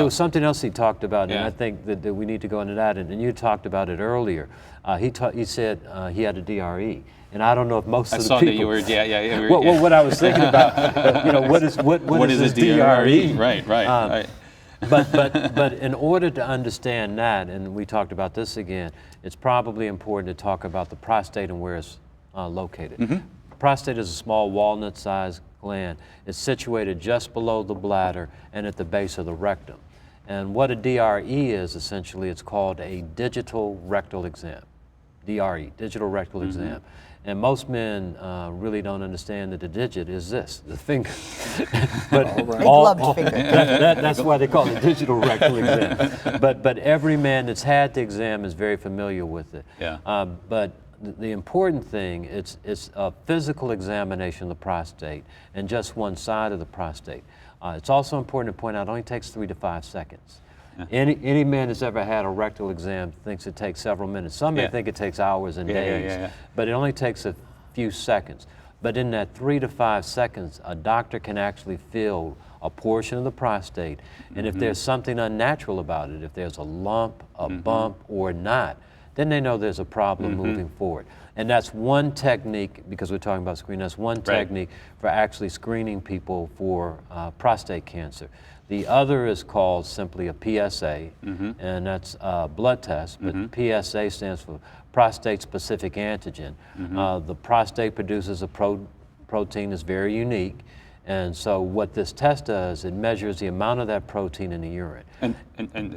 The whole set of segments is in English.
There was something else he talked about, and Yeah. I think that we need to go into that, and you talked about it earlier. He said he had a DRE, and I don't know if most I of the saw people... that you were, yeah. Well, what I was thinking about, what is this DRE? Right. But in order to understand that, and we talked about this again, it's probably important to talk about the prostate and where it's located. Mm-hmm. Prostate is a small walnut-sized gland. It's situated just below the bladder and at the base of the rectum. And what a DRE is, essentially, it's called a digital rectal exam. DRE, digital rectal exam. And most men really don't understand that the digit is this, the finger. But that's why they call it digital rectal exam. But every man that's had the exam is very familiar with it. Yeah. But the important thing, it's a physical examination of the prostate and just one side of the prostate. It's also important to point out it only takes 3 to 5 seconds. Yeah. Any man that's ever had a rectal exam thinks it takes several minutes. Some may think it takes hours and days, but it only takes a few seconds. But in that 3 to 5 seconds, a doctor can actually feel a portion of the prostate, and if there's something unnatural about it, if there's a lump, a bump, or not, then they know there's a problem moving forward. And that's one technique, because we're talking about screening, that's one technique for actually screening people for prostate cancer. The other is called simply a PSA, and that's a blood test, but PSA stands for prostate-specific antigen. The prostate produces a protein that's very unique, and so what this test does, it measures the amount of that protein in the urine. And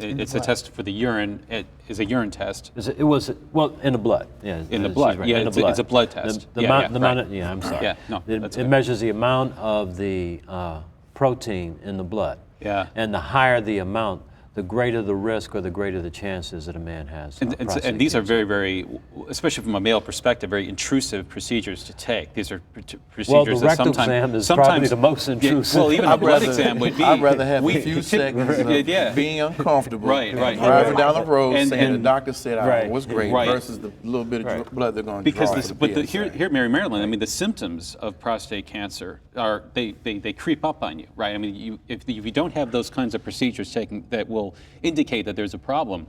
it's a test for the urine. It is a urine test. It was, well, in the blood. Yeah, in the blood. Right. Yeah, in the it's, blood. it's a blood test. I'm sorry. Yeah, no, it measures the amount of the protein in the blood. Yeah. And the higher the amount, the greater the risk or the greater the chances that a man has. And these are very, very, especially from a male perspective, very intrusive procedures to take. These are procedures well, the that rectal exam is probably the most intrusive. Well, even a blood exam would be. I'd rather have a few seconds of being uncomfortable, right. driving down the road, saying the doctor said I was great, right. versus the little bit of blood they're going to draw. Because here, Mary Marilyn, I mean, the symptoms of prostate cancer are they creep up on you, right? I mean, if you don't have those kinds of procedures taken that will indicate that there's a problem,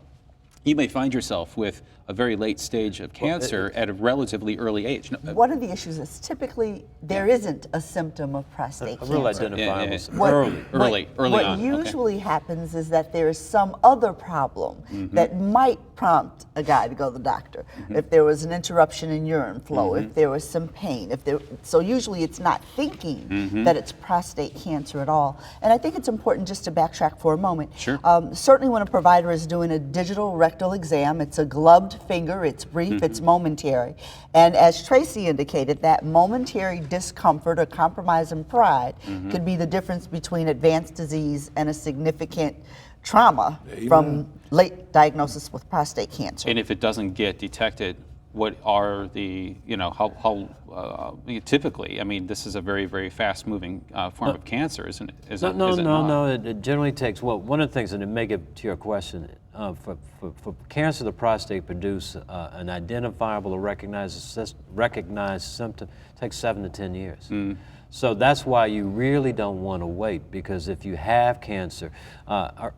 you may find yourself with a very late stage of cancer at a relatively early age. One of the issues is typically there isn't a symptom of prostate cancer. Real identifiable. Early on. What usually happens is that there is some other problem that might prompt a guy to go to the doctor. If there was an interruption in urine flow, if there was some pain, so usually it's not thinking that it's prostate cancer at all. And I think it's important just to backtrack for a moment. Sure. Certainly when a provider is doing a digital rectal exam, it's a gloved finger, it's brief, it's momentary. And as Tracey indicated, that momentary discomfort or compromise in pride could be the difference between advanced disease and a significant trauma from late diagnosis with prostate cancer. And if it doesn't get detected, what are the, typically, I mean, this is a very, very fast-moving form of cancer, isn't it? No, it generally takes, well, one of the things, and to make it to your question, for cancer of the prostate produce an identifiable or recognized symptom, it takes 7 to 10 years. So that's why you really don't want to wait, because if you have cancer,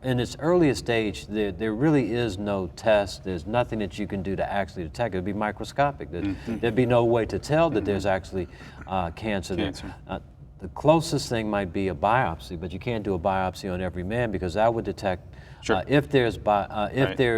in its earliest stage, there really is no test. There's nothing that you can do to actually detect it. It'd be microscopic. There'd be no way to tell that there's actually cancer there. The closest thing might be a biopsy, but you can't do a biopsy on every man because that would detect if there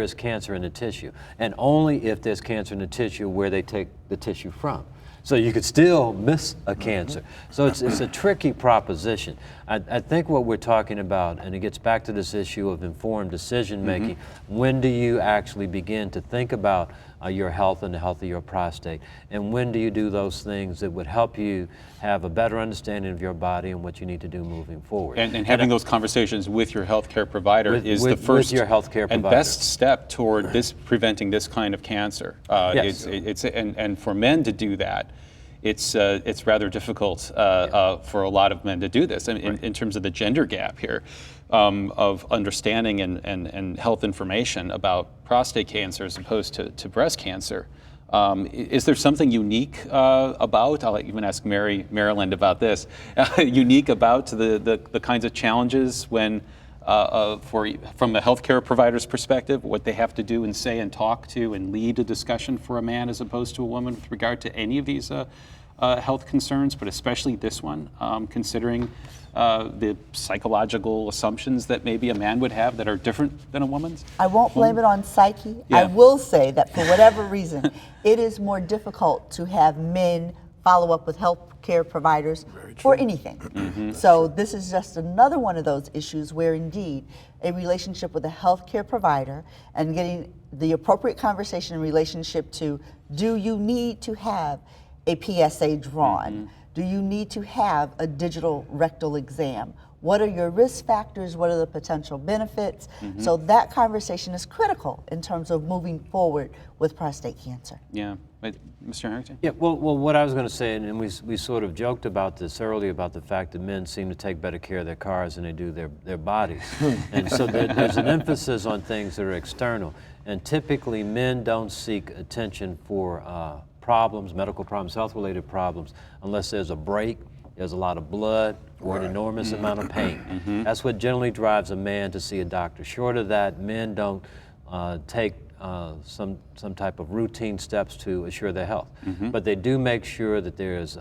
is cancer in the tissue, and only if there's cancer in the tissue where they take the tissue from. So you could still miss a cancer. So it's a tricky proposition. I think what we're talking about, and it gets back to this issue of informed decision making, when do you actually begin to think about your health and the health of your prostate? And when do you do those things that would help you have a better understanding of your body and what you need to do moving forward? And having those conversations with your healthcare provider is the first with your healthcare provider. And best step toward preventing this kind of cancer. Yes. And for men to do that, it's rather difficult for a lot of men to do this in terms of the gender gap here of understanding and health information about prostate cancer as opposed to breast cancer. Is there something unique about, I'll even ask Maryland about this, unique about the kinds of challenges when from a healthcare provider's perspective, what they have to do and say and talk to and lead a discussion for a man as opposed to a woman with regard to any of these health concerns, but especially this one, considering the psychological assumptions that maybe a man would have that are different than a woman's? I won't blame it on psyche. Yeah. I will say that for whatever reason, it is more difficult to have men follow up with health care providers for anything. So this is just another one of those issues where indeed a relationship with a health care provider and getting the appropriate conversation in relationship to, do you need to have a PSA drawn? Do you need to have a digital rectal exam? What are your risk factors? What are the potential benefits? So that conversation is critical in terms of moving forward with prostate cancer. Yeah. But, Mr. Harrington? Yeah, well, what I was going to say, and we sort of joked about this earlier, about the fact that men seem to take better care of their cars than they do their bodies. And so there's an emphasis on things that are external. And typically men don't seek attention for problems, medical problems, health-related problems, unless there's a break, there's a lot of blood, or an enormous amount of pain. That's what generally drives a man to see a doctor. Short of that, men don't take some type of routine steps to assure their health. But they do make sure that there's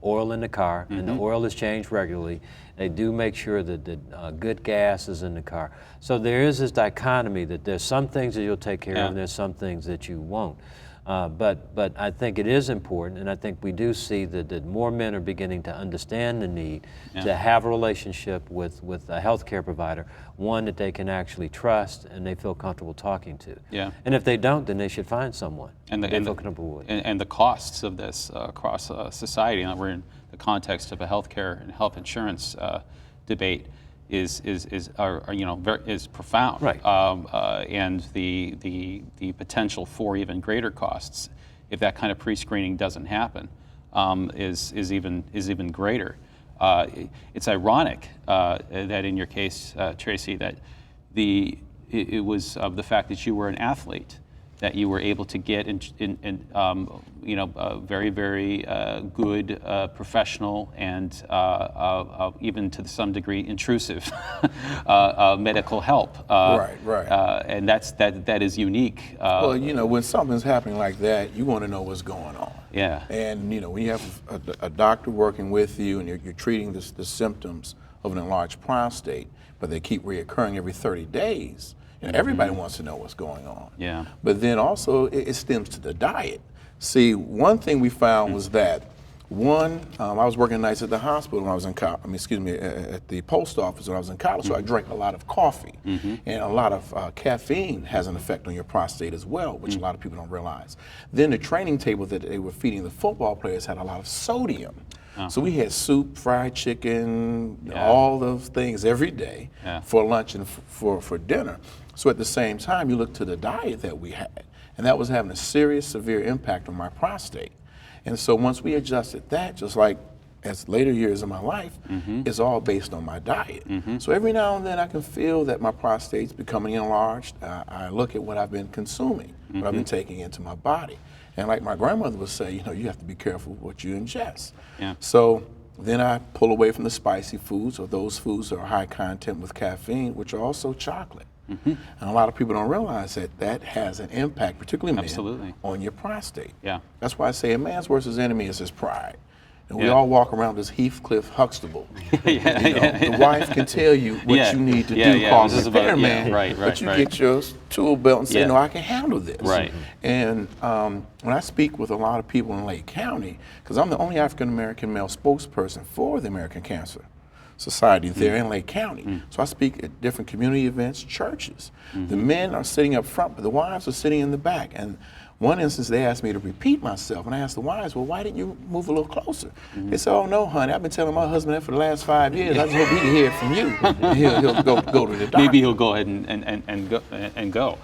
oil in the car, and the oil is changed regularly. They do make sure that good gas is in the car. So there is this dichotomy that there's some things that you'll take care of, and there's some things that you won't. But I think it is important, and I think we do see that more men are beginning to understand the need to have a relationship with a healthcare provider, one that they can actually trust and they feel comfortable talking to. Yeah. And if they don't, then they should find someone And they feel comfortable with. and the costs of this across society, and we're in the context of a healthcare and health insurance debate, is profound, Right. And the potential for even greater costs if that kind of pre-screening doesn't happen is even greater. It's ironic that in your case, Tracey, that it was the fact that you were an athlete that you were able to get very, very good professional and even to some degree intrusive medical help. Right. And that is unique. Well, when something's happening like that, you want to know what's going on. Yeah. And when you have a doctor working with you and you're treating the symptoms of an enlarged prostate, but they keep reoccurring every 30 days, everybody wants to know what's going on. Yeah. But then also it stems to the diet. See, one thing we found was that I was working nights at the hospital when I was in at the post office when I was in college, so I drank a lot of coffee. And a lot of caffeine has an effect on your prostate as well, which a lot of people don't realize. Then the training table that they were feeding the football players had a lot of sodium. So we had soup, fried chicken, all those things every day for lunch and for dinner. So at the same time, you look to the diet that we had, and that was having a serious, severe impact on my prostate. And so once we adjusted that, just like as later years of my life, it's all based on my diet. So every now and then I can feel that my prostate's becoming enlarged. I look at what I've been consuming, what I've been taking into my body. And like my grandmother would say, you have to be careful what you ingest. So then I pull away from the spicy foods or those foods that are high content with caffeine, which are also chocolate. And a lot of people don't realize that has an impact, particularly men, on your prostate. That's why I say a man's worst enemy is his pride. And we all walk around as Heathcliff Huxtable. The wife can tell you what you need to do, call a repairman, but you get your tool belt and say, no, I can handle this. And when I speak with a lot of people in Lake County, because I'm the only African-American male spokesperson for the American Cancer Society there in Lake County. So I speak at different community events, churches. The men are sitting up front, but the wives are sitting in the back. And one instance, they asked me to repeat myself, and I asked the wives, well, why didn't you move a little closer? They said, oh, no, honey, I've been telling my husband that for the last 5 years. I just hope he can hear it from you. He'll go to the doctor. Maybe he'll go ahead and go.